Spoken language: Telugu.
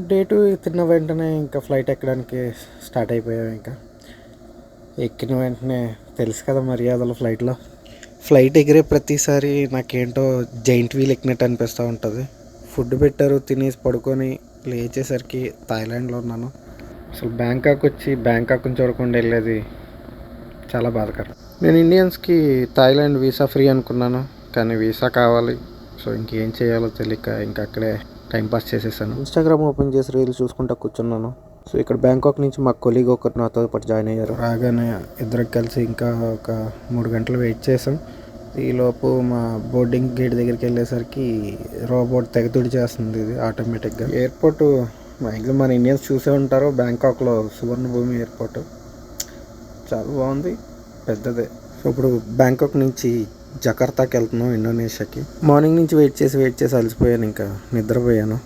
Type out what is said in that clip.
డే 2 తిన్న వెంటనే ఇంకా ఫ్లైట్ ఎక్కడానికి స్టార్ట్ అయిపోయాం. ఇంకా ఎక్కిన వెంటనే తెలుసు కదా మర్యాదలు ఫ్లైట్లో. ఫ్లైట్ ఎగిరే ప్రతిసారి నాకేంటో జైంట్ వీల్ ఎక్కినట్టు అనిపిస్తూ ఉంటుంది. ఫుడ్ పెట్టారు, తినేసి పడుకొని లేచేసరికి థాయిలాండ్లో ఉన్నాను. అసలు బ్యాంకాక్ వచ్చి బ్యాంకాక్ని చూడకుండా వెళ్ళేది చాలా బాధాకరం. నేను ఇండియన్స్కి థాయిలాండ్ వీసా ఫ్రీ అనుకున్నాను, కానీ వీసా కావాలి. సో ఇంకేం చేయాలో తెలియక ఇంకా అక్కడే టైంపాస్ చేసేసాను. ఇన్స్టాగ్రామ్ ఓపెన్ చేసి రీల్స్ చూసుకుంటూ కూర్చున్నాను. సో ఇక్కడ బ్యాంకాక్ నుంచి మా కొలీగ్ ఒకరు నాతో పాటు జాయిన్ అయ్యారు. రాగానే ఇద్దరికి కలిసి ఇంకా ఒక 3 గంటలు వెయిట్ చేసాం. ఈలోపు మా బోర్డింగ్ గేట్ దగ్గరికి వెళ్ళేసరికి రోబోట్ తెగతుడి చేస్తుంది. ఇది ఆటోమేటిక్గా. ఎయిర్పోర్ట్ మ్యాక్సిమం మన ఇండియన్స్ చూసే ఉంటారు. బ్యాంకాక్లో సువర్ణభూమి ఎయిర్పోర్ట్ చాలా బాగుంది, పెద్దదే. సో ఇప్పుడు బ్యాంకాక్ నుంచి జకార్తాకి వెళ్తున్నాం, ఇండోనేషియాకి. మార్నింగ్ నుంచి వెయిట్ చేసి అలసిపోయాను, ఇంకా నిద్రపోయాను.